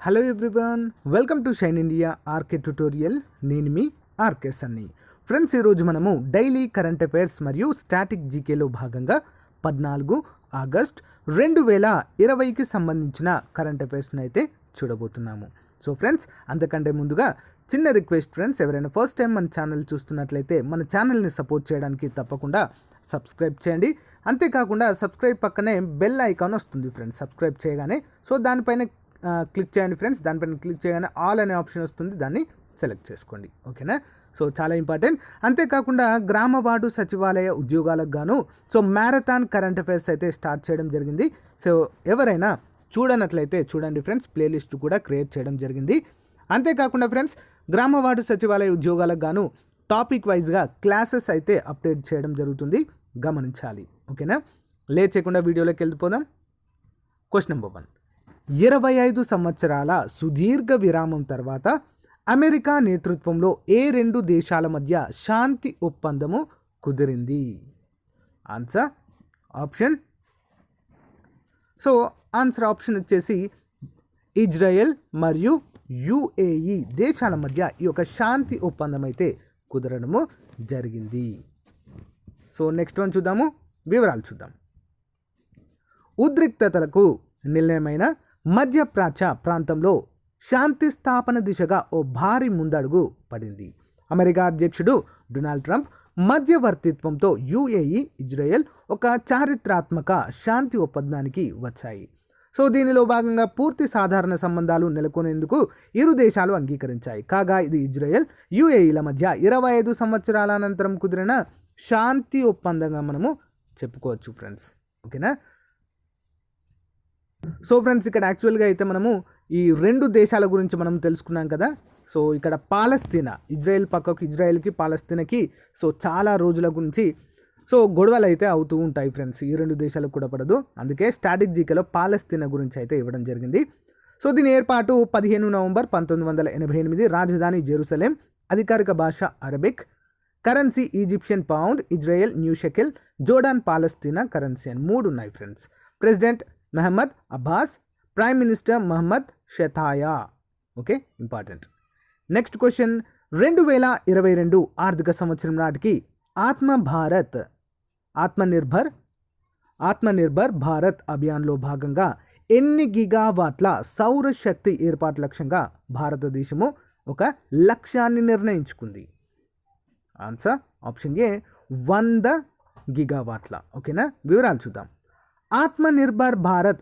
Hello everyone, welcome to shine India R K tutorial. నేను మీ R K Sunny. Friends, ఈరోజు మనము డైలీ కరెంట్ అఫైర్స్ మరియు స్టాటిక్ జీకేలో భాగంగా 14 ఆగస్ట్ 2020కి సంబంధించిన కరెంట్ అఫైర్స్ని అయితే చూడబోతున్నాము. సో ఫ్రెండ్స్, అంతకంటే ముందుగా చిన్న రిక్వెస్ట్ ఫ్రెండ్స్, ఎవరైనా ఫస్ట్ టైం మన ఛానల్ చూస్తున్నట్లయితే మన ఛానల్ని సపోర్ట్ చేయడానికి తప్పకుండా సబ్స్క్రైబ్ చేయండి. అంతేకాకుండా సబ్స్క్రైబ్ పక్కనే బెల్ ఐకాన్ వస్తుంది ఫ్రెండ్స్. సబ్స్క్రైబ్ చేయగానే సో దానిపైన క్లిక్ చేయండి ఫ్రెండ్స్. దానిపైన క్లిక్ చేయగానే ఆల్ అనే ఆప్షన్ వస్తుంది, దాన్ని సెలెక్ట్ చేసుకోండి. ఓకేనా? సో చాలా ఇంపార్టెంట్. అంతేకాకుండా గ్రామ వార్డు సచివాలయ ఉద్యోగాలకు గాను సో మ్యారథాన్ కరెంట్ అఫైర్స్ అయితే స్టార్ట్ చేయడం జరిగింది. సో ఎవరైనా చూడనట్లయితే చూడండి ఫ్రెండ్స్, ప్లేలిస్ట్ కూడా క్రియేట్ చేయడం జరిగింది. అంతేకాకుండా ఫ్రెండ్స్, గ్రామ వార్డు సచివాలయ ఉద్యోగాలకు గాను టాపిక్ వైజ్గా క్లాసెస్ అయితే అప్డేట్ చేయడం జరుగుతుంది, గమనించాలి. ఓకేనా? లేట్ చేయకుండా వీడియోలోకి వెళ్ళిపోదాం. Question number 1. 25 సంవత్సరాల సుదీర్ఘ విరామం తర్వాత అమెరికా నేతృత్వంలో ఏ రెండు దేశాల మధ్య శాంతి ఒప్పందము కుదిరింది? ఆన్సర్ ఆప్షన్ ఆప్షన్ వచ్చేసి ఇజ్రాయెల్ మరియు యుఏఈ దేశాల మధ్య ఈ యొక్క శాంతి ఒప్పందం అయితే కుదరడము జరిగింది. సో నెక్స్ట్ వన్ చూద్దాము, వివరాలు చూద్దాం. ఉద్రిక్తతలకు నిలయమైన మధ్యప్రాచ్య ప్రాంతంలో శాంతి స్థాపన దిశగా ఓ భారీ ముందడుగు పడింది. అమెరికా అధ్యక్షుడు డొనాల్డ్ ట్రంప్ మధ్యవర్తిత్వంతో యుఏఈ, ఇజ్రాయెల్ ఒక చారిత్రాత్మక శాంతి ఒప్పందానికి వచ్చాయి. సో దీనిలో భాగంగా పూర్తి సాధారణ సంబంధాలు నెలకొనేందుకు ఇరు దేశాలు అంగీకరించాయి. కాగా ఇది ఇజ్రాయెల్, యుఏఈల మధ్య 25 సంవత్సరాల అనంతరం కుదిరిన శాంతి ఒప్పందంగా మనము చెప్పుకోవచ్చు ఫ్రెండ్స్. ఓకేనా? సో ఫ్రెండ్స్, ఇక్కడ యాక్చువల్గా అయితే మనము ఈ రెండు దేశాల గురించి మనం తెలుసుకున్నాం కదా. సో ఇక్కడ పాలస్తీనా, ఇజ్రాయెల్ పక్కకు ఇజ్రాయెల్కి పాలస్తీనాకి సో చాలా రోజుల గురించి సో గొడవలు అయితే అవుతూ ఉంటాయి ఫ్రెండ్స్. ఈ రెండు దేశాలకు కూడా పడదు, అందుకే స్టాటిక్ జీకేలో పాలస్తీనా గురించి అయితే ఇవ్వడం జరిగింది. సో దీని ఏర్పాటు 15 నవంబర్ 1988, రాజధాని జెరూసలేం, అధికారిక భాష Arabic, currency Egyptian pound, Israel new shekel, Jordan Palestine currency అని 3 ఉన్నాయి friends. President Mohammed Abbas, prime minister Mohammed Shtayyeh. Okay, important. Next question, 2022 ఆర్థిక సంవత్సరం నాటికి ఆత్మనిర్భర్ భారత్ అభియాన్లో భాగంగా ఎన్ని గిగావాట్ల సౌరశక్తి ఏర్పాటు లక్ష్యంగా భారతదేశము ఒక లక్ష్యాన్ని నిర్ణయించుకుంది? Answer option A 100 గిగావాట్ల. ఓకేనా? వివరాలు చూద్దాం. ఆత్మనిర్భర్ భారత్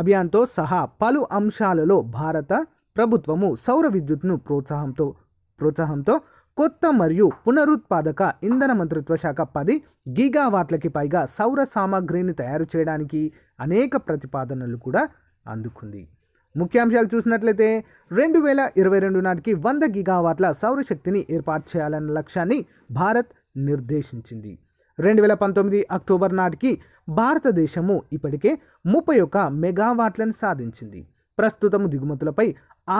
అభియాన్తో సహా పలు అంశాలలో భారత ప్రభుత్వము సౌర విద్యుత్ను ప్రోత్సాహంతో కొత్త మరియు పునరుత్పాదక ఇంధన మంత్రిత్వ శాఖ 10 గిగావాట్లకి పైగా సౌర సామాగ్రిని తయారు చేయడానికి అనేక ప్రతిపాదనలు కూడా అందుకుంది. ముఖ్యాంశాలు చూసినట్లయితే 2022 నాటికి 100 గిగావాట్ల సౌరశక్తిని ఏర్పాటు చేయాలన్న లక్ష్యాన్ని భారత్ నిర్దేశించింది. 2019 అక్టోబర్ నాటికి భారతదేశము ఇప్పటికే 31 మెగావాట్లను సాధించింది. ప్రస్తుతము దిగుమతులపై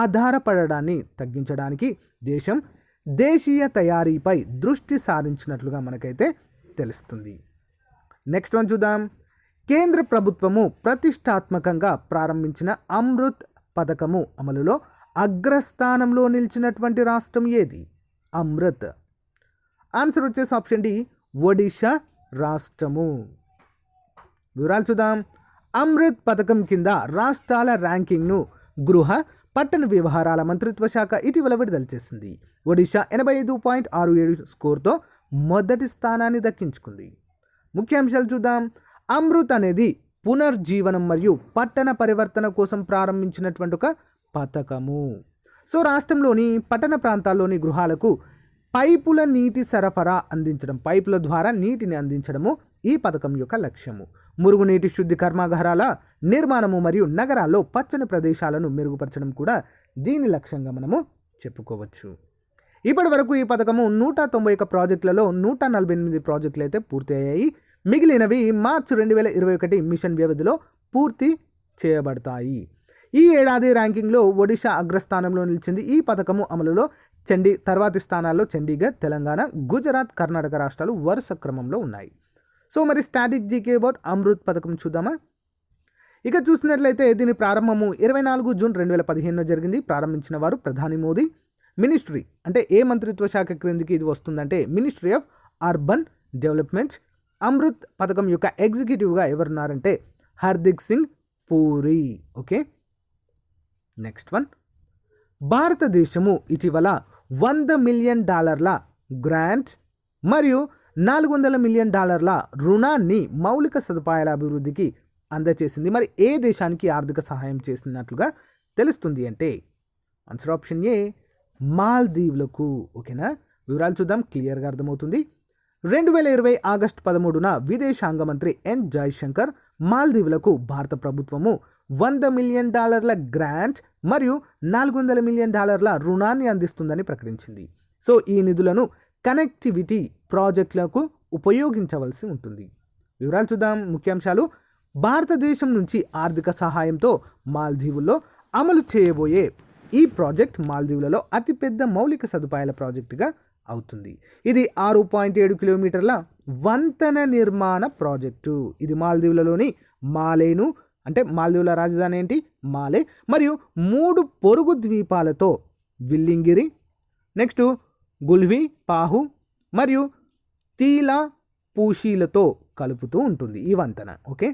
ఆధారపడడాన్ని తగ్గించడానికి దేశీయ తయారీపై దృష్టి సారించినట్లుగా మనకైతే తెలుస్తుంది. నెక్స్ట్ వన్ చూద్దాం. కేంద్ర ప్రభుత్వము ప్రతిష్టాత్మకంగా ప్రారంభించిన అమృత్ పథకము అమలులో అగ్రస్థానంలో నిలిచినటువంటి రాష్ట్రం ఏది? అమృత్. ఆన్సర్ వచ్చేసి ఆప్షన్ డి, ఒడిషా రాష్ట్రము. వివరాలు చూద్దాం. అమృత్ పథకం కింద రాష్ట్రాల ర్యాంకింగ్ను గృహ పట్టణ వ్యవహారాల మంత్రిత్వ శాఖ ఇటీవల విడుదల చేసింది. ఒడిషా 85.67 స్కోర్తో మొదటి స్థానాన్ని దక్కించుకుంది. ముఖ్యాంశాలు చూద్దాం. అమృత్ అనేది పునర్జీవనం మరియు పట్టణ పరివర్తన కోసం ప్రారంభించినటువంటి ఒక పథకము. సో రాష్ట్రంలోని పట్టణ ప్రాంతాల్లోని గృహాలకు పైపుల నీటి సరఫరా అందించడం, పైపుల ద్వారా నీటిని అందించడము ఈ పథకం యొక్క లక్ష్యము. మురుగునీటి శుద్ధి కర్మాగారాల నిర్మాణము మరియు నగరాల్లో పచ్చని ప్రదేశాలను మెరుగుపరచడం కూడా దీని లక్ష్యంగా మనము చెప్పుకోవచ్చు. ఇప్పటి వరకు ఈ పథకము 191 ప్రాజెక్టులలో 148 ప్రాజెక్టులు అయితే పూర్తి అయ్యాయి. మిగిలినవి మార్చి 2021 మిషన్ వ్యవధిలో పూర్తి చేయబడతాయి. ఈ ఏడాది ర్యాంకింగ్లో ఒడిషా అగ్రస్థానంలో నిలిచింది. ఈ పథకము అమలులో తర్వాతి స్థానాల్లో చండీగఢ్, తెలంగాణ, గుజరాత్, కర్ణాటక రాష్ట్రాలు వరుస క్రమంలో ఉన్నాయి. సో మరి స్టాటిక్ జీకే అబౌట్ అమృత్ పథకం చూద్దామా. ఇక చూసినట్లయితే దీని ప్రారంభము 24 జూన్ 2015 జరిగింది. ప్రారంభించిన వారు ప్రధాని మోదీ. మినిస్ట్రీ అంటే ఏ మంత్రిత్వ శాఖ క్రిందికి ఇది వస్తుందంటే ministry of urban development. Amrut పథకం యొక్క ఎగ్జిక్యూటివ్గా ఎవరున్నారంటే Hardeep Singh Puri. Okay, next one. భారతదేశము ఇటీవల $100 మిలియన్ గ్రాంట్ మరియు $400 మిలియన్ రుణాన్ని మౌలిక సదుపాయాల అభివృద్ధికి అందజేసింది. మరి ఏ దేశానికి ఆర్థిక సహాయం చేసినట్లుగా తెలుస్తుంది అంటే ఆన్సర్ ఆప్షన్ ఏ మాల్దీవులకు. ఓకేనా, వివరాలు చూద్దాం, క్లియర్గా అర్థమవుతుంది. 2020 ఆగస్టు 13న విదేశాంగ మంత్రి ఎన్ జైశంకర్ మాల్దీవులకు భారత ప్రభుత్వము $100 మిలియన్ గ్రాంట్ మరియు $400 మిలియన్ రుణాన్ని అందిస్తుందని ప్రకటించింది. సో ఈ నిధులను కనెక్టివిటీ ప్రాజెక్టులకు ఉపయోగించవలసి ఉంటుంది. వివరాలు చూద్దాం, ముఖ్యాంశాలు. భారతదేశం నుంచి ఆర్థిక సహాయంతో మాల్దీవుల్లో అమలు చేయబోయే ఈ ప్రాజెక్ట్ మాల్దీవులలో అతిపెద్ద మౌలిక సదుపాయాల ప్రాజెక్టుగా అవుతుంది. ఇది 6.7 కిలోమీటర్ల వంతెన నిర్మాణ ప్రాజెక్టు. ఇది మాల్దీవులలోని మాలేను అంటే మాల్దీవుల రాజధాని ఏంటి మాలే మరియు 3 పొరుగు ద్వీపాలతో విల్లింగిరి, నెక్స్ట్ గుల్వి, పాహు మరియు తీలా పూషీలతో కలుపుతూ ఉంటుంది ఈ వంతెన. Okay,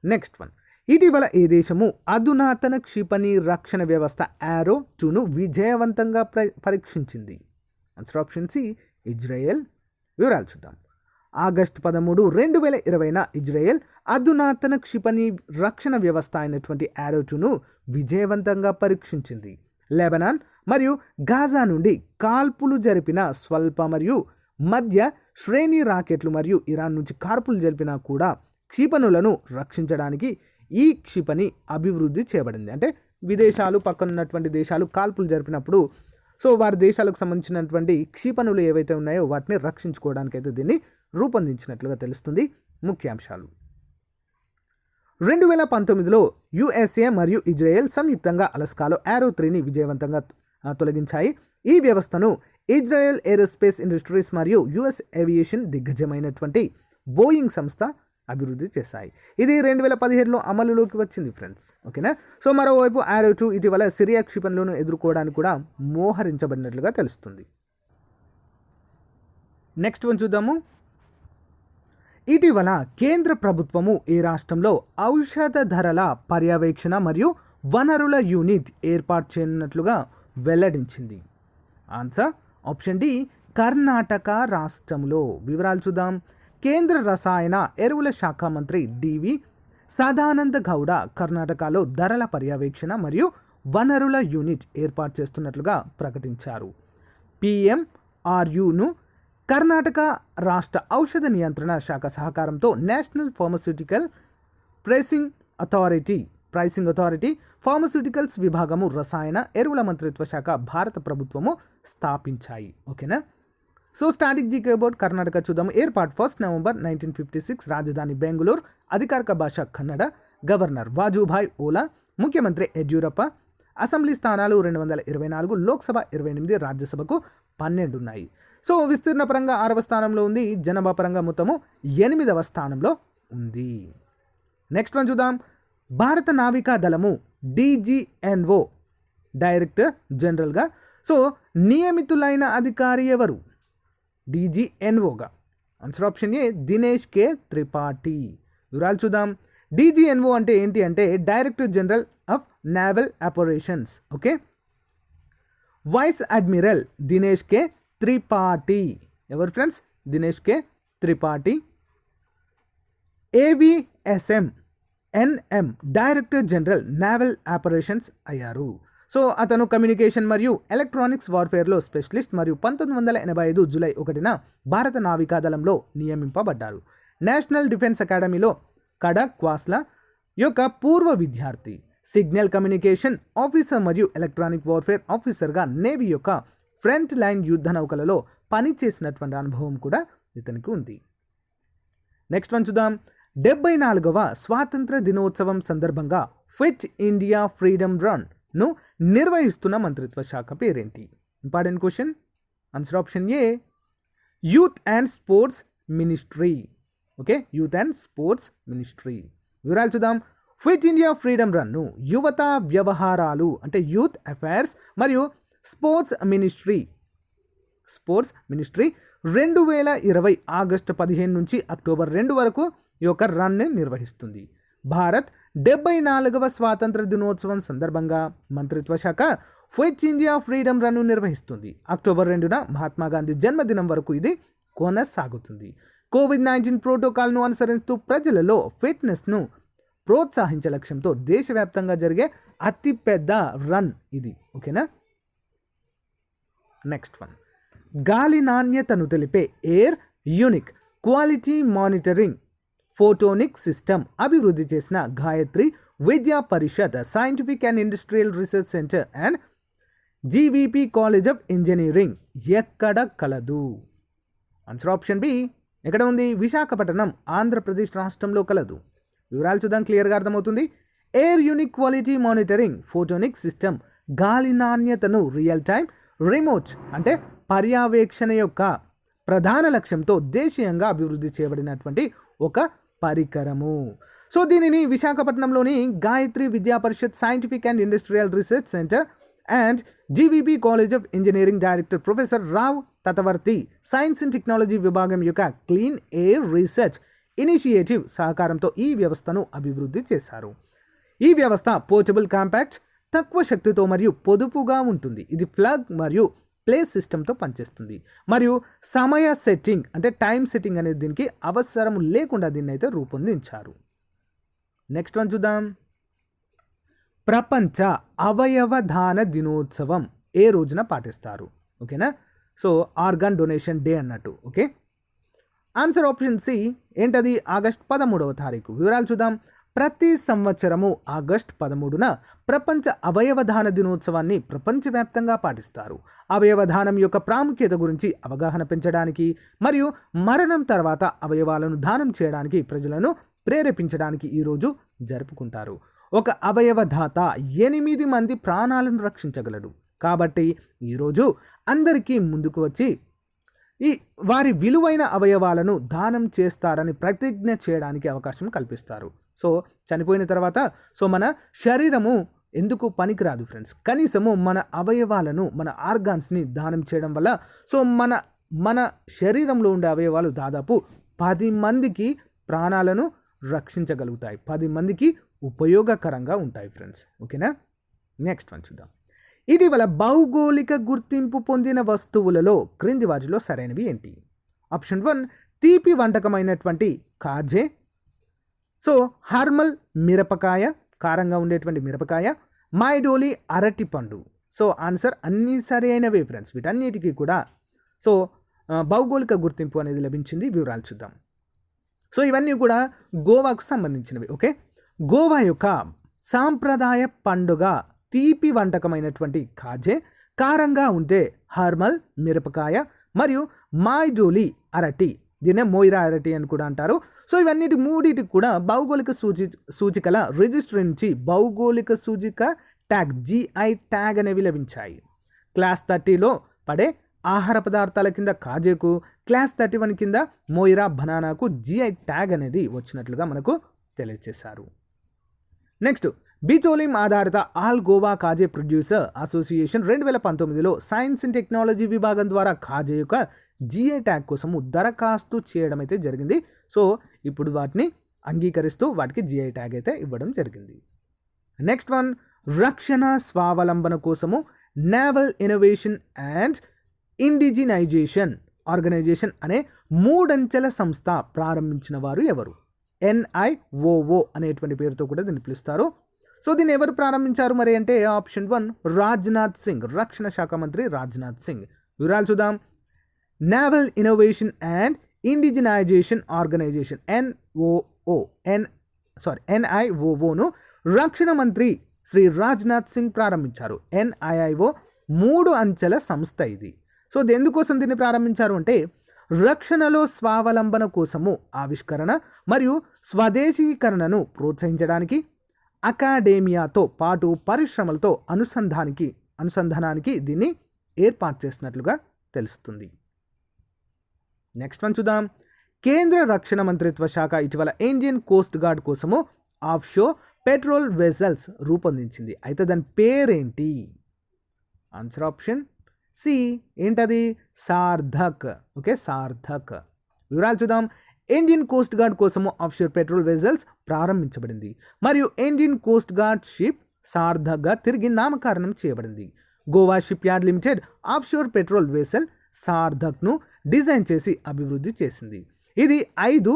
next one. ఇటీవల ఏ దేశము అధునాతన క్షిపణి రక్షణ వ్యవస్థ యారో 2ను విజయవంతంగా పరీక్షించింది? Answer option C Israel. వివరాలు చూద్దాం. ఆగస్టు 13, 2020న ఇజ్రాయెల్ అధునాతన క్షిపణి రక్షణ వ్యవస్థ అయినటువంటి యారో 2ను విజయవంతంగా పరీక్షించింది. లెబనాన్ మరియు గాజా నుండి కాల్పులు జరిపిన స్వల్ప మరియు మధ్య శ్రేణి రాకెట్లు మరియు ఇరాన్ నుంచి కాల్పులు జరిపినా కూడా క్షిపణులను రక్షించడానికి ఈ క్షిపణి అభివృద్ధి చేయబడింది. అంటే విదేశాలు పక్కనున్నటువంటి దేశాలు కాల్పులు జరిపినప్పుడు సో వారి దేశాలకు సంబంధించినటువంటి క్షిపణులు ఏవైతే ఉన్నాయో వాటిని రక్షించుకోవడానికి అయితే దీన్ని రూపొందించినట్లుగా తెలుస్తుంది. ముఖ్యాంశాలు. 2019లో యుఎస్ఏ మరియు ఇజ్రాయెల్ సంయుక్తంగా అలస్కాలో యారో 3ని విజయవంతంగా తొలగించాయి. ఈ వ్యవస్థను ఇజ్రాయెల్ ఏరోస్పేస్ ఇండస్ట్రీస్ మరియు యుఎస్ ఏవియేషన్ దిగ్గజమైనటువంటి బోయింగ్ సంస్థ అభివృద్ధి చేశాయి. ఇది 2017లో అమలులోకి వచ్చింది ఫ్రెండ్స్. ఓకేనా, సో మరోవైపు యారో 2 ఇటీవల సిరియా క్షిపణులను ఎదుర్కోవడానికి కూడా మోహరించబడినట్లుగా తెలుస్తుంది. నెక్స్ట్ వన్ చూద్దాము. ఇటీవల కేంద్ర ప్రభుత్వము ఏ రాష్ట్రంలో ఔషధ ధరల పర్యవేక్షణ మరియు వనరుల యూనిట్ ఏర్పాటు చేయనున్నట్లుగా వెల్లడించింది? ఆన్సర్ ఆప్షన్ డి కర్ణాటక రాష్ట్రంలో. వివరాలు చూద్దాం. కేంద్ర రసాయన ఎరువుల శాఖ మంత్రి డివి సదానంద గౌడ కర్ణాటకలో ధరల పర్యవేక్షణ మరియు వనరుల యూనిట్ ఏర్పాటు చేస్తున్నట్లుగా ప్రకటించారు. పిఎంఆర్యును కర్ణాటక రాష్ట్ర ఔషధ నియంత్రణ శాఖ సహకారంతో national pharmaceutical pricing authority pharmaceuticals విభాగము రసాయన ఎరువుల మంత్రిత్వ శాఖ భారత ప్రభుత్వము స్థాపించాయి. ఓకేనా, so static GK board Karnataka చూద్దాము. ఏర్పాటు 1 నవంబర్ 1956. రాజధాని బెంగళూరు. అధికారిక భాష కన్నడ. గవర్నర్ వాజుభాయ్ ఓలా. ముఖ్యమంత్రి యడ్యూరప్ప. అసెంబ్లీ స్థానాలు 224, లోక్సభ 28, రాజ్యసభకు 12 ఉన్నాయి. సో విస్తీర్ణ పరంగా 6వ స్థానంలో ఉంది. జనాభా పరంగా మొత్తము 8వ స్థానంలో ఉంది. నెక్స్ట్ వన్ చూద్దాం. భారత నావికా దళము DGNO డైరెక్టర్ జనరల్గా సో నియమితులైన అధికారి ఎవరు? DGNOగా answer option A Dinesh K Tripathi. వివరాలు చూద్దాం. DGNO అంటే ఏంటి అంటే director general of naval operations. Okay, vice admiral Dinesh K Tripathi. ఎవరు friends? Dinesh K Tripathi. AVSM NM director general naval operations అయ్యారు. సో అతను కమ్యూనికేషన్ మరియు ఎలక్ట్రానిక్స్ వార్ఫేర్లో స్పెషలిస్ట్ మరియు 1985 జూలై 1న భారత నావికాదళంలో నియమింపబడ్డారు. నేషనల్ డిఫెన్స్ అకాడమీలో కడక్వాస్లా యొక్క పూర్వ విద్యార్థి. సిగ్నల్ కమ్యూనికేషన్ ఆఫీసర్ మరియు ఎలక్ట్రానిక్ వార్ఫేర్ ఆఫీసర్గా నేవీ యొక్క ఫ్రంట్ లైన్ యుద్ధ నౌకలలో పనిచేసినటువంటి అనుభవం కూడా ఇతనికి ఉంది. నెక్స్ట్ వన్ చూద్దాం. 74వ స్వాతంత్ర దినోత్సవం సందర్భంగా ఫిట్ ఇండియా ఫ్రీడమ్ రన్ను నిర్వహిస్తున్న మంత్రిత్వ శాఖ పేరేంటి? Important question. Answer option A youth and sports ministry. Okay, youth and sports ministry. వివరాలు చూద్దాం. ఫిట్ ఇండియా ఫ్రీడమ్ రన్ను యువత వ్యవహారాలు అంటే యూత్ అఫైర్స్ మరియు స్పోర్ట్స్ మినిస్ట్రీ 2020 ఆగస్టు 15 నుంచి అక్టోబర్ 2 వరకు ఈ యొక్క రన్ని నిర్వహిస్తుంది. భారత్ 74వ స్వాతంత్ర దినోత్సవం సందర్భంగా మంత్రిత్వ శాఖ ఫిట్ ఇండియా ఫ్రీడమ్ రన్ను నిర్వహిస్తుంది. అక్టోబర్ 2న మహాత్మా గాంధీ జన్మదినం వరకు ఇది కొనసాగుతుంది. కోవిడ్-19 ప్రోటోకాల్ను అనుసరిస్తూ ప్రజలలో ఫిట్నెస్ను ప్రోత్సహించే లక్ష్యంతో దేశవ్యాప్తంగా జరిగే అతిపెద్ద రన్ ఇది. ఓకేనా. నెక్స్ట్ వన్, గాలి నాణ్యతను తెలిపే air unique quality monitoring photonic system అభివృద్ధి చేసిన Gayatri Vidya Parishad scientific and industrial research centre and GVP college of engineering ఎక్కడ కలదు? Answer option B. ఎక్కడ ఉంది? విశాఖపట్నం, ఆంధ్రప్రదేశ్ రాష్ట్రంలో కలదు. వివరాలు చూద్దాం, క్లియర్గా అర్థమవుతుంది. Air unique quality monitoring photonic system గాలి నాణ్యతను రియల్ టైమ్ రిమోట్ అంటే పర్యవేక్షణ యొక్క ప్రధాన లక్ష్యంతో దేశీయంగా అభివృద్ధి చేయబడినటువంటి ఒక పరికరము. సో దీనిని విశాఖపట్నంలోని Gayatri Vidya Parishad scientific and industrial research centre and GVB college of engineering director professor Rao Tatavarthi science and technology విభాగం యొక్క క్లీన్ ఎయిర్ రీసెర్చ్ ఇనిషియేటివ్ సహకారంతో ఈ వ్యవస్థను అభివృద్ధి చేశారు. ఈ వ్యవస్థ పోర్టబుల్, కాంపాక్ట్, తక్కువ శక్తితో మరియు పొదుపుగా ఉంటుంది. ఇది ప్లగ్ మరియు ప్లే సిస్టమ్తో పనిచేస్తుంది మరియు సమయ సెట్టింగ్ అంటే టైం సెట్టింగ్ అనేది దీనికి అవసరం లేకుండా దీన్ని అయితే రూపొందించారు. నెక్స్ట్ వన్ చూద్దాం. ప్రపంచ అవయవదాన దినోత్సవం ఏ రోజున పాటిస్తారు? ఓకేనా. సో ఆర్గాన్ డొనేషన్ డే అన్నట్టు. ఓకే. Answer option C. ఏంటది? ఆగస్ట్ 13వ తారీఖు. వివరాలు చూద్దాం. ప్రతి సంవత్సరము ఆగస్ట్ 13న ప్రపంచ అవయవదాన దినోత్సవాన్ని ప్రపంచవ్యాప్తంగా పాటిస్తారు. అవయవదానం యొక్క ప్రాముఖ్యత గురించి అవగాహన పెంచడానికి మరియు మరణం తర్వాత అవయవాలను దానం చేయడానికి ప్రజలను ప్రేరేపించడానికి ఈరోజు జరుపుకుంటారు. ఒక అవయవదాత 8 మంది ప్రాణాలను రక్షించగలడు. కాబట్టి ఈరోజు అందరికీ ముందుకు వచ్చి వారి విలువైన అవయవాలను దానం చేస్తారని ప్రతిజ్ఞ చేయడానికి అవకాశం కల్పిస్తారు. సో చనిపోయిన తర్వాత మన శరీరము ఎందుకు పనికిరాదు ఫ్రెండ్స్. కనీసము మన అవయవాలను, మన ఆర్గాన్స్ని దానం చేయడం వల్ల మన శరీరంలో ఉండే అవయవాలు దాదాపు 10 మందికి ప్రాణాలను రక్షించగలుగుతాయి, 10 మందికి ఉపయోగకరంగా ఉంటాయి ఫ్రెండ్స్. ఓకేనా. నెక్స్ట్ వన్ చూద్దాం. ఇటీవల భౌగోళిక గుర్తింపు పొందిన వస్తువులలో క్రింది వాటిలో సరైనవి ఏంటి? ఆప్షన్ 1 తీపి వంటకమైనటువంటి కాజే. సో హార్మల్ మిరపకాయ, కారంగా ఉండేటువంటి మిరపకాయ. మైడోలి అరటిపండు. సో ఆన్సర్ అన్నీ సరైనవే ఫ్రెండ్స్. వీటన్నిటికీ కూడా భౌగోళిక గుర్తింపు అనేది లభించింది. వివరాలు చూద్దాం. సో ఇవన్నీ కూడా గోవాకు సంబంధించినవి. ఓకే. గోవా యొక్క సాంప్రదాయ పండుగ తీపి వంటకమైనటువంటి కాజే, కారంగా ఉంటే హార్మల్ మిరపకాయ మరియు మైడోలి అరటి, దీన్నే మోయిరా అరటి అని కూడా అంటారు. సో ఇవన్నిటి మూడిటికి కూడా భౌగోళిక సూచికల రిజిస్ట్రీ నుంచి భౌగోళిక సూచిక ట్యాగ్ GI ట్యాగ్ అనేవి లభించాయి. క్లాస్ 30లో పడే ఆహార పదార్థాల కింద కాజేకు, క్లాస్ 31 కింద మోయిరా బనానాకు GI ట్యాగ్ అనేది వచ్చినట్లుగా మనకు తెలియజేశారు. నెక్స్ట్, బిచోలిం ఆధారిత all Goa Kaju producer association 2019లో సైన్స్ అండ్ టెక్నాలజీ విభాగం ద్వారా కాజే యొక్క GI ట్యాగ్ కోసము దరఖాస్తు చేయడం అయితే జరిగింది. సో ఇప్పుడు వాటిని అంగీకరిస్తూ వాటికి GI ట్యాగ్ అయితే ఇవ్వడం జరిగింది. నెక్స్ట్ వన్, రక్షణ స్వావలంబన కోసము naval innovation and indigenisation organisation అనే 3 అంచెల సంస్థ ప్రారంభించిన వారు ఎవరు? NIOO అనేటువంటి పేరుతో కూడా దీన్ని పిలుస్తారు. సో దీన్ని ఎవరు ప్రారంభించారు మరి అంటే ఆప్షన్ 1 రాజ్నాథ్ సింగ్, రక్షణ శాఖ మంత్రి రాజ్నాథ్ సింగ్. వివరాలు చూద్దాం. Naval innovation and indigenisation organisation NIOOను రక్షణ మంత్రి శ్రీ రాజ్నాథ్ సింగ్ ప్రారంభించారు. NIO 3 అంచెల సంస్థ ఇది. సో ఎందుకోసం దీన్ని ప్రారంభించారు అంటే రక్షణలో స్వావలంబన కోసము ఆవిష్కరణ మరియు స్వదేశీకరణను ప్రోత్సహించడానికి, అకాడేమియాతో పాటు పరిశ్రమలతో అనుసంధానానికి దీన్ని ఏర్పాటు చేసినట్లుగా తెలుస్తుంది. నెక్స్ట్ వన్ చూద్దాం. కేంద్ర రక్షణ మంత్రిత్వ శాఖ ఇటీవల ఇండియన్ కోస్ట్ గార్డ్ కోసము ఆఫ్షోర్ పెట్రోల్ వెసల్స్ రూపొందించింది? అయితే దాని పేరేంటి? ఆన్సర్ ఆప్షన్ సి ఏంటది? సార్థక్. ఓకే, సార్థక్. వివరాలు చూద్దాం. ఇండియన్ కోస్ట్ గార్డ్ కోసము ఆఫ్షోర్ పెట్రోల్ వెజల్స్ ప్రారంభించబడింది మరియు ఇండియన్ కోస్ట్ గార్డ్ షిప్ సార్థక్గా తిరిగి నామకరణం చేయబడింది. Goa ship yard limited offshore patrol vessel సార్థక్ను డిజైన్ చేసి అభివృద్ధి చేసింది. ఇది 5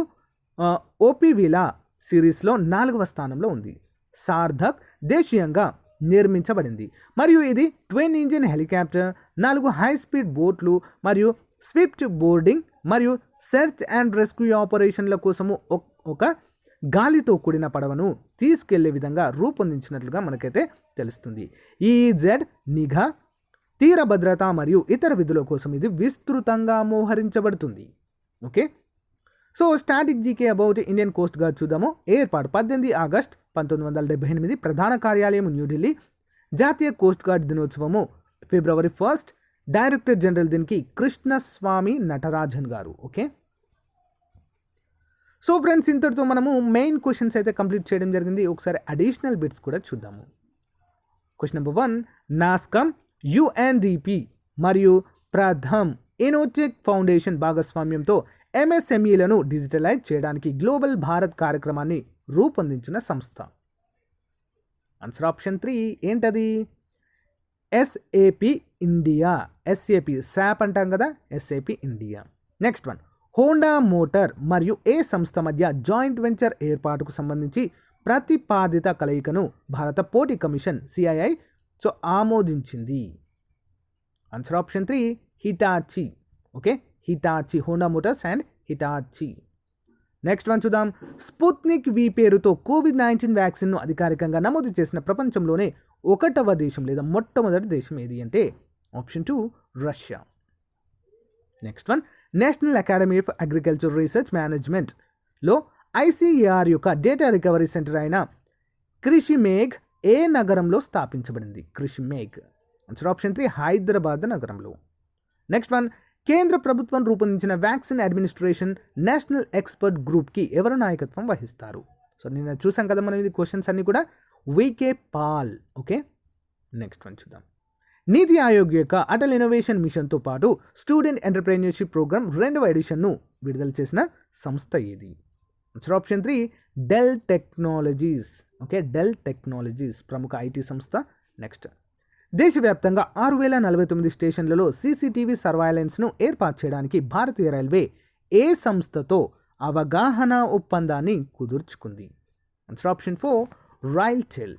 ఓపీవీల సిరీస్లో 4వ స్థానంలో ఉంది. సార్థక్ దేశీయంగా నిర్మించబడింది మరియు ఇది twin engine helicopter, 4 high speed బోట్లు మరియు స్విఫ్ట్ బోర్డింగ్ మరియు సెర్చ్ అండ్ రెస్క్యూ ఆపరేషన్ల కోసము ఒక గాలితో కూడిన పడవను తీసుకెళ్లే విధంగా రూపొందించినట్లుగా మనకైతే తెలుస్తుంది. ఈజెడ్ నిఘా, తీర భద్రత మరియు ఇతర విధుల కోసం ఇది విస్తృతంగా మోహరించబడుతుంది. Okay, so static GK about Indian coast guard చూద్దాము. ఏర్పాటు 18 ఆగస్ట్ 1978, ప్రధాన కార్యాలయం న్యూఢిల్లీ. జాతీయ కోస్ట్ గార్డ్ దినోత్సవము ఫిబ్రవరి 1. డైరెక్టర్ జనరల్ దీనికి కృష్ణస్వామి నటరాజన్ గారు. ఓకే, సో ఫ్రెండ్స్ ఇంతటితో మనము మెయిన్ క్వశ్చన్స్ అయితే కంప్లీట్ చేయడం జరిగింది. ఒకసారి అడిషనల్ బిట్స్ కూడా చూద్దాము. క్వశ్చన్ నెంబర్ 1, నాస్కమ్, యుఎన్డిపి మరియు ప్రథమ్ ఇనోటెక్ ఫౌండేషన్ భాగస్వామ్యంతో ఎంఎస్ఎంఈలను డిజిటలైజ్ చేయడానికి గ్లోబల్ భారత్ కార్యక్రమాన్ని రూపొందించిన సంస్థ. ఆన్సర్ ఆప్షన్ 3 ఏంటది? SAP India. ఎస్ఏపి శాప్ అంటాం కదా, SAP India. Next one, Honda motor మరియు ఏ సంస్థ మధ్య జాయింట్ వెంచర్ ఏర్పాటుకు సంబంధించి ప్రతిపాదిత కలయికను భారత పోటీ కమిషన్ సిఐఐ ఆమోదించింది. Answer option 3 Hitachi. Okay, Hitachi, Honda Motors and Hitachi. Next one చూద్దాం. స్పుత్నిక్ వి పేరుతో కోవిడ్-19 వ్యాక్సిన్ను అధికారికంగా నమోదు చేసిన ప్రపంచంలోనే 1వ దేశం లేదా మొట్టమొదటి దేశం ఏది అంటే option 2 Russia. Next one, national academy of agriculture research మేనేజ్మెంట్లో ఐసిఏఆర్ యొక్క డేటా రికవరీ సెంటర్ అయిన కృషిమేఘ్ ఏ నగరంలో స్థాపించబడింది? కృషిమేఘ్. ఆన్సర్ ఆప్షన్ 3 హైదరాబాద్ నగరంలో. నెక్స్ట్ వన్, కేంద్ర ప్రభుత్వం రూపొందించిన వ్యాక్సిన్ అడ్మినిస్ట్రేషన్ నేషనల్ ఎక్స్పర్ట్ గ్రూప్కి ఎవరు నాయకత్వం వహిస్తారు? సో నిన్న చూసాం కదా మనం ఇది క్వశ్చన్స్ అన్నీ కూడా. V K Paul. Okay, next one చూద్దాం. నీతి ఆయోగ్ యొక్క అటల్ ఇన్నోవేషన్ మిషన్తో పాటు స్టూడెంట్ ఎంటర్ప్రెన్యూర్షిప్ ప్రోగ్రామ్ 2వ ఎడిషన్ను విడుదల చేసిన సంస్థ ఏది? Answer option 3 Dell technologies. Okay, Dell technologies ప్రముఖ ఐటీ సంస్థ. నెక్స్ట్, దేశవ్యాప్తంగా 6049 స్టేషన్లలో సీసీటీవీ సర్వైలెన్స్ను ఏర్పాటు చేయడానికి భారతీయ రైల్వే ఏ సంస్థతో అవగాహన ఒప్పందాన్ని కుదుర్చుకుంది? Answer option 4 RailTel.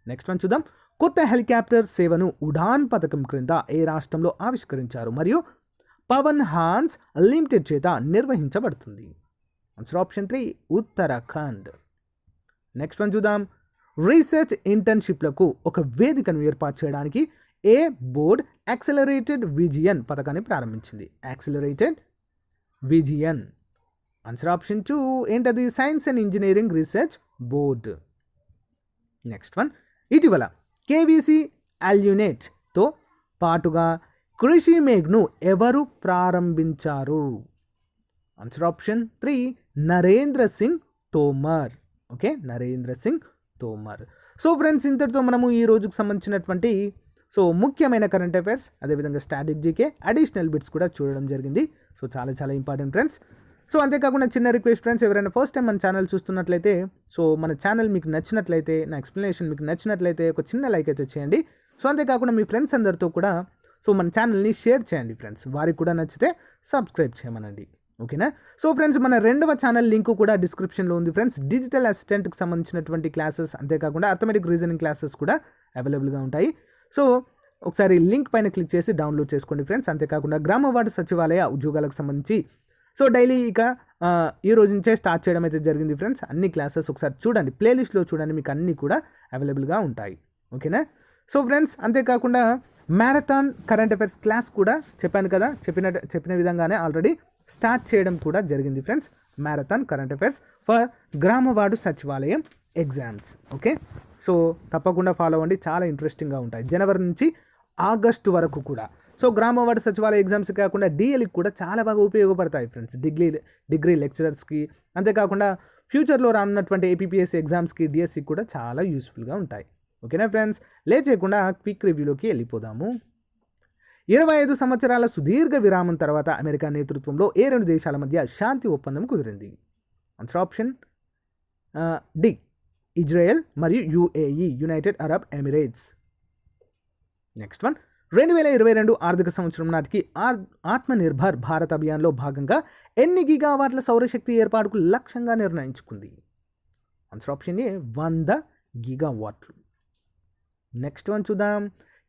Next one చూద్దాం. కొత్త హెలికాప్టర్ సేవను ఉడాన్ పథకం క్రింద ఏ రాష్ట్రంలో ఆవిష్కరించారు మరియు పవన్ హాన్స్ లిమిటెడ్ చేత నిర్వహించబడుతుంది? Answer option 3 Uttarakhand. Next one చూద్దాం. రీసెర్చ్ ఇంటర్న్షిప్లకు ఒక వేదికను ఏర్పాటు చేయడానికి ఏ బోర్డ్ యాక్సలరేటెడ్ విజియన్ పథకాన్ని ప్రారంభించింది? యాక్సలరేటెడ్ విజియన్. ఆన్సర్ ఆప్షన్ 2 ఏంటది? Science and engineering research board. Next one, ఇటీవల కేవీసీ అల్యూనేట్తో పాటుగా కృషిమేఘ్ను ఎవరు ప్రారంభించారు? Answer option 3 Narendra Singh Tomar. Okay, Narendra Singh Tomar. So friends ఇంతటితో మనము ఈ రోజుకు సంబంధించినటువంటి ముఖ్యమైన కరెంట్ అఫైర్స్, అదేవిధంగా స్టాటిక్ జీకే, అడిషనల్ బిట్స్ కూడా చూడడం జరిగింది. సో చాలా చాలా ఇంపార్టెంట్ ఫ్రెండ్స్. సో అంతేకాకుండా చిన్న రిక్వెస్ట్ ఫ్రెండ్స్, ఎవరైనా ఫస్ట్ టైం మన ఛానల్ చూస్తున్నట్లయితే, మన ఛానల్ మీకు నచ్చినట్లయితే, నా ఎక్స్ప్లెనేషన్ మీకు నచ్చినట్లయితే ఒక చిన్న లైక్ అయితే చేయండి. సో అంతేకాకుండా మీ ఫ్రెండ్స్ అందరితో కూడా మన ఛానల్ని షేర్ చేయండి ఫ్రెండ్స్. వారికి కూడా నచ్చితే సబ్స్క్రైబ్ చేయమనండి. ఓకేనా? సో ఫ్రెండ్స్, మన 2వ ఛానల్ లింక్ కూడా డిస్క్రిప్షన్లో ఉంది ఫ్రెండ్స్. డిజిటల్ అసిస్టెంట్కి సంబంధించినటువంటి క్లాసెస్, అంతేకాకుండా అర్థమెటిక్ రీజనింగ్ క్లాసెస్ కూడా అవైలబుల్గా ఉంటాయి. సో ఒకసారి లింక్ పైన క్లిక్ చేసి డౌన్లోడ్ చేసుకోండి ఫ్రెండ్స్. అంతేకాకుండా గ్రామ వార్డు సచివాలయ ఉద్యోగాలకు సంబంధించి డైలీ ఇక ఈ రోజు నుంచే స్టార్ట్ చేయడం అయితే జరిగింది ఫ్రెండ్స్. అన్ని క్లాసెస్ ఒకసారి చూడండి, ప్లేలిస్ట్లో చూడండి, మీకు అన్నీ కూడా అవైలబుల్గా ఉంటాయి. ఓకేనా? సో ఫ్రెండ్స్, అంతేకాకుండా మ్యారథాన్ కరెంట్ అఫైర్స్ క్లాస్ కూడా చెప్పాను కదా, చెప్పిన విధంగానే ఆల్రెడీ స్టార్ట్ చేయడం కూడా జరిగింది friends. Marathon current affairs for గ్రామ వార్డు సచివాలయం ఎగ్జామ్స్. ఓకే, సో తప్పకుండా ఫాలో అవ్వండి, చాలా ఇంట్రెస్టింగ్గా ఉంటాయి. జనవరి నుంచి ఆగస్టు వరకు కూడా. సో గ్రామ వార్డు సచివాలయ ఎగ్జామ్స్ కాకుండా డిఎల్కి కూడా చాలా బాగా ఉపయోగపడతాయి ఫ్రెండ్స్. డిగ్రీ లెక్చరర్స్కి, అంతేకాకుండా ఫ్యూచర్లో రానున్నటువంటి ఏపీపీఎస్సీ ఎగ్జామ్స్కి డిఎస్సి కూడా చాలా యూస్ఫుల్గా ఉంటాయి. ఓకేనా ఫ్రెండ్స్, లేట్ చేయకుండా క్విక్ రివ్యూలోకి వెళ్ళిపోదాము. 25 సంవత్సరాల సుదీర్ఘ విరామం తర్వాత అమెరికా నేతృత్వంలో ఏ 2 దేశాల మధ్య శాంతి ఒప్పందం కుదిరింది? ఆన్సర్ ఆప్షన్ డి, ఇజ్రాయెల్ మరియు UAE, United Arab Emirates. Next one, 2022 ఆర్థిక సంవత్సరం నాటికి ఆత్మనిర్భర్ భారత్ అభియాన్లో భాగంగా ఎన్ని గిగావాట్ల సౌరశక్తి ఏర్పాటుకు లక్ష్యంగా నిర్ణయించుకుంది? ఆన్సర్ ఆప్షన్ ఏ 100 గిగావాట్లు. నెక్స్ట్ వన్ చూద్దాం.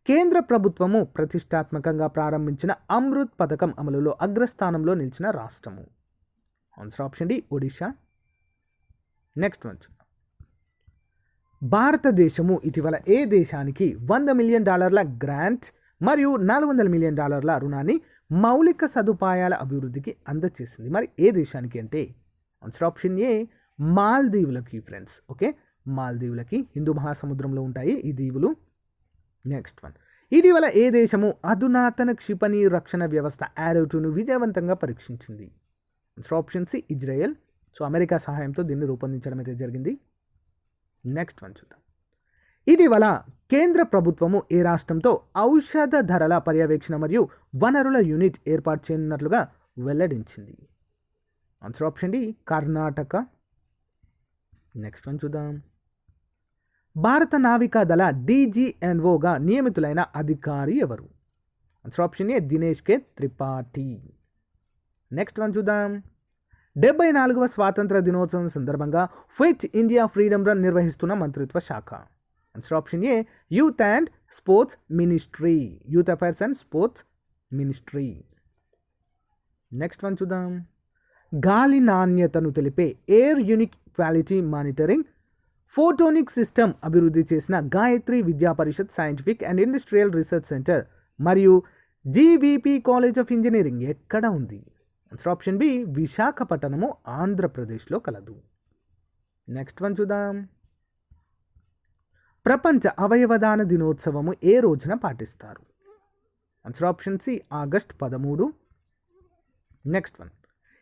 కేంద్ర ప్రభుత్వము ప్రతిష్టాత్మకంగా ప్రారంభించిన అమృత్ పథకం అమలులో అగ్రస్థానంలో నిలిచిన రాష్ట్రము? Answer option D, Odisha. Next one చూద్దాం. భారతదేశము ఇటీవల ఏ దేశానికి $100 మిలియన్ గ్రాంట్ మరియు $400 మిలియన్ రుణాన్ని మౌలిక సదుపాయాల అభివృద్ధికి అందజేసింది? మరి ఏ దేశానికి అంటే ఆన్సర్ ఆప్షన్ ఏ, మాల్దీవులకి ఫ్రెండ్స్. ఓకే, మాల్దీవులకి. హిందూ మహాసముద్రంలో ఉంటాయి ఈ దీవులు. నెక్స్ట్ వన్, ఇటీవల ఏ దేశము అధునాతన క్షిపణి రక్షణ వ్యవస్థ ఆరో2ను విజయవంతంగా పరీక్షించింది? Answer option C, Israel. So America సహాయంతో దీన్ని రూపొందించడం అయితే జరిగింది. నెక్స్ట్ వన్ చూద్దాం. ఇటీవల కేంద్ర ప్రభుత్వము ఏ రాష్ట్రంతో ఔషధ ధరల పర్యవేక్షణ మరియు వనరుల యూనిట్ ఏర్పాటు చేయనున్నట్లుగా వెల్లడించింది? Answer option D, Karnataka. Next one చూద్దాం. భారత నావికా దళ డీజీఎన్ఓగా నియమితులైన అధికారి ఎవరు? Answer option A, Dinesh K Tripathi. Next one చూద్దాం. 74వ స్వాతంత్ర దినోత్సవం సందర్భంగా ఫిట్ ఇండియా ఫ్రీడమ్ రన్ నిర్వహిస్తున్న మంత్రిత్వ శాఖ? Answer option A, youth and sports ministry, youth affairs and sports ministry. Next one చూద్దాం. గాలి నాణ్యతను తెలిపే air unique quality monitoring photonic system అభివృద్ధి చేసిన Gayatri Vidya Parishad scientific and industrial research centre మరియు జీవీపీ కాలేజ్ ఆఫ్ ఇంజనీరింగ్ ఎక్కడ ఉంది? ఆన్సర్ ఆప్షన్ బి, విశాఖపట్నము, ఆంధ్రప్రదేశ్లో కలదు. నెక్స్ట్ వన్ చూద్దాం. ప్రపంచ అవయవదాన దినోత్సవము ఏ రోజున పాటిస్తారు? Answer option C, August 13. Next one.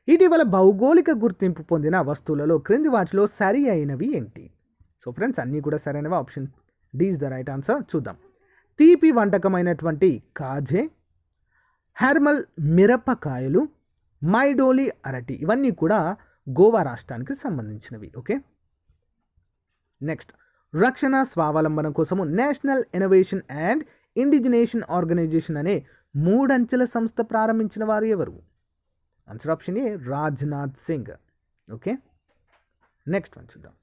ఇటీవల భౌగోళిక గుర్తింపు పొందిన వస్తువులలో క్రింది వాటిలో సరి అయినవి ఏంటి? సో ఫ్రెండ్స్, అన్నీ కూడా సరైనవి. Option D is the right answer. చూద్దాం. తీపి వంటకమైనటువంటి కాజే, హెర్మల్ మిరపకాయలు, మైడోలి అరటి, ఇవన్నీ కూడా గోవా రాష్ట్రానికి సంబంధించినవి. Okay, next. రక్షణ స్వావలంబన కోసము నేషనల్ ఇన్నోవేషన్ అండ్ ఇండిజినేషన్ ఆర్గనైజేషన్ అనే 3 అంచెల సంస్థ ప్రారంభించిన వారు ఎవరు? ఆన్సర్ ఆప్షన్ ఏ, Rajnath Singh. Okay, next one చూద్దాం.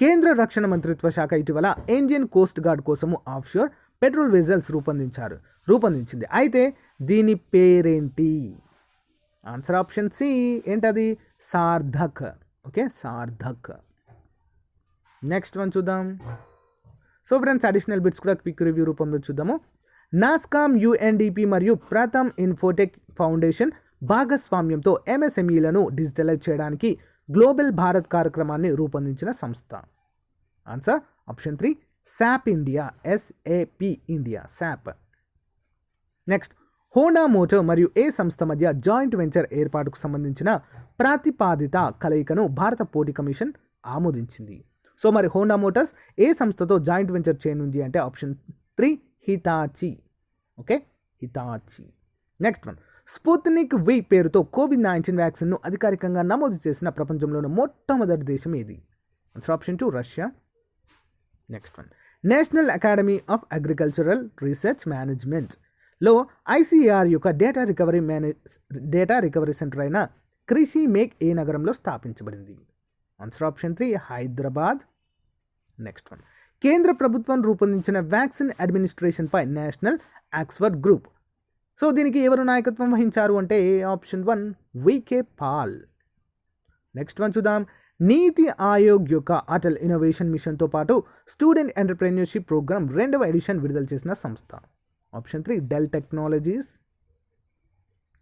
కేంద్ర రక్షణ మంత్రిత్వ శాఖ ఇటీవల ఇండియన్ కోస్ట్ గార్డ్ కోసము ఆఫ్షోర్ పెట్రోల్ వెజల్స్ రూపొందించింది. అయితే దీని పేరేంటి? ఆన్సర్ ఆప్షన్ సి, ఏంటది? Sarthak. Okay, Sarthak. Next one చూద్దాం. సో ఫ్రెండ్స్, అడిషనల్ బిట్స్ కూడా క్విక్ రివ్యూ రూపంలో చూద్దాము. నాస్కామ్, యుఎన్డిపి మరియు ప్రథమ్ ఇన్ఫోటెక్ ఫౌండేషన్ భాగస్వామ్యంతో ఎంఎస్ఎంఈలను డిజిటలైజ్ చేయడానికి గ్లోబల్ భారత్ కార్యక్రమాన్ని రూపొందించిన సంస్థ? ఆన్సర్ option 3, SAP India, SAP India, SAP. Next. Honda motor మరియు ఏ సంస్థ మధ్య జాయింట్ వెంచర్ ఏర్పాటుకు సంబంధించిన ప్రతిపాదిత కలయికను భారత పోటీ కమిషన్ ఆమోదించింది? సో మరి హోండా మోటార్స్ ఏ సంస్థతో జాయింట్ వెంచర్ చేయనుంది అంటే option 3, Hitachi. Okay, Hitachi. Next one. Sputnik V పేరుతో కోవిడ్-19 వ్యాక్సిన్ను అధికారికంగా నమోదు చేసిన ప్రపంచంలోని మొట్టమొదటి దేశం ఏది? Answer option 2, Russia. Next one. National academy of agricultural research మేనేజ్మెంట్లో ఐసీఆర్ యొక్క డేటా రికవరీ సెంటర్ అయిన కృషి మేక్ ఏ నగరంలో స్థాపించబడింది? Answer option 3, Hyderabad. Next one. కేంద్ర ప్రభుత్వం రూపొందించిన వ్యాక్సిన్ అడ్మినిస్ట్రేషన్పై నేషనల్ ఆక్స్ఫర్డ్ గ్రూప్, సో దీనికి ఎవరు నాయకత్వం వహించారు అంటే option 1, VK Paul. Next one చూద్దాం. నీతి ఆయోగ్ యొక్క అటల్ ఇన్నోవేషన్ మిషన్తో పాటు స్టూడెంట్ ఎంటర్ప్రెన్యూర్షిప్ ప్రోగ్రామ్ 2వ ఎడిషన్ విడుదల చేసిన సంస్థ? Option 3, Dell technologies.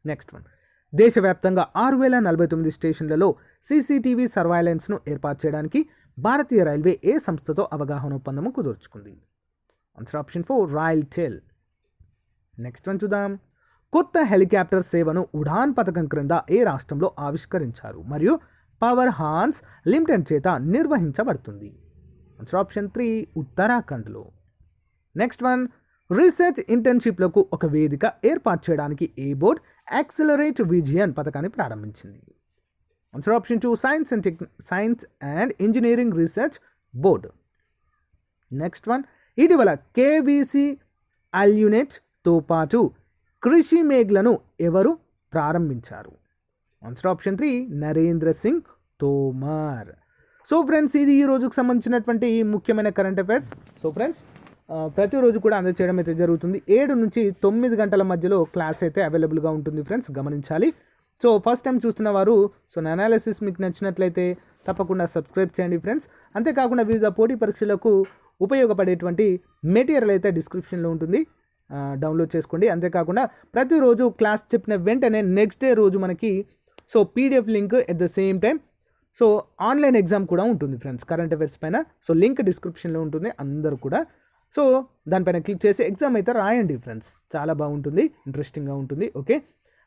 Next one. దేశవ్యాప్తంగా 6049 స్టేషన్లలో సీసీటీవీ సర్వైలెన్స్ను ఏర్పాటు చేయడానికి భారతీయ రైల్వే ఏ సంస్థతో అవగాహన ఒప్పందము కుదుర్చుకుంది? Answer option 4, RailTel. Next one చూద్దాం. కొత్త హెలికాప్టర్ సేవను ఉడాన్ పథకం క్రింద ఏ రాష్ట్రంలో ఆవిష్కరించారు మరియు పవర్ హాన్స్ లిమిటెడ్ చేత నిర్వహించబడుతుంది? ఆన్సర్ ఆప్షన్ 3 ఉత్తరాఖండ్లో. నెక్స్ట్ వన్, రీసెర్చ్ ఇంటర్న్షిప్లకు ఒక వేదిక ఏర్పాటు చేయడానికి ఏ బోర్డ్ యాక్సిలరేట్ విజన్ పథకాన్ని ప్రారంభించింది? Answer option 2 science and engineering research board. Next one, ఇటీవల కేవీసీ అల్యూనెట్తో పాటు కృషి మేఘలను ఎవరు ప్రారంభించారు? Answer option 3 Narendra Singh Tomar. So friends, ఇది ఈ రోజుకు సంబంధించినటువంటి ముఖ్యమైన కరెంట్ అఫైర్స్. సో ఫ్రెండ్స్, ప్రతిరోజు కూడా అందజేయడం అయితే జరుగుతుంది. 7 నుంచి 9 గంటల మధ్యలో క్లాస్ అయితే అవైలబుల్గా ఉంటుంది ఫ్రెండ్స్, గమనించాలి. సో ఫస్ట్ టైం చూస్తున్న వారు నా అనాలిసిస్ మీకు నచ్చినట్లయితే తప్పకుండా సబ్స్క్రైబ్ చేయండి ఫ్రెండ్స్. అంతేకాకుండా వివిధ పోటీ పరీక్షలకు ఉపయోగపడేటువంటి మెటీరియల్ అయితే డిస్క్రిప్షన్లో ఉంటుంది, డౌన్లోడ్ చేసుకోండి. అంతేకాకుండా ప్రతిరోజు క్లాస్ చెప్పిన వెంటనే నెక్స్ట్ డే రోజు మనకి PDF link at the same time online exam కూడా ఉంటుంది ఫ్రెండ్స్ కరెంట్ అఫైర్స్ పైన. లింక్ డిస్క్రిప్షన్లో ఉంటుంది, అందరూ కూడా దానిపైన క్లిక్ చేసి ఎగ్జామ్ అయితే రాయండి ఫ్రెండ్స్, చాలా బాగుంటుంది, ఇంట్రెస్టింగ్గా ఉంటుంది. ఓకే,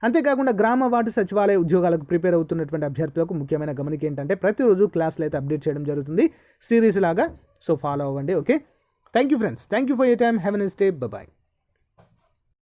అంతేకాకుండా గ్రామ వార్డు సచివాలయ ఉద్యోగాలకు ప్రిపేర్ అవుతున్నటువంటి అభ్యర్థులకు ముఖ్యమైన గమనిక ఏంటంటే ప్రతిరోజు క్లాసులు అయితే అప్డేట్ చేయడం జరుగుతుంది సిరీస్ లాగా. ఫాలో అవ్వండి. Okay, thank you friends, thank you for your time, have a nice day, bye.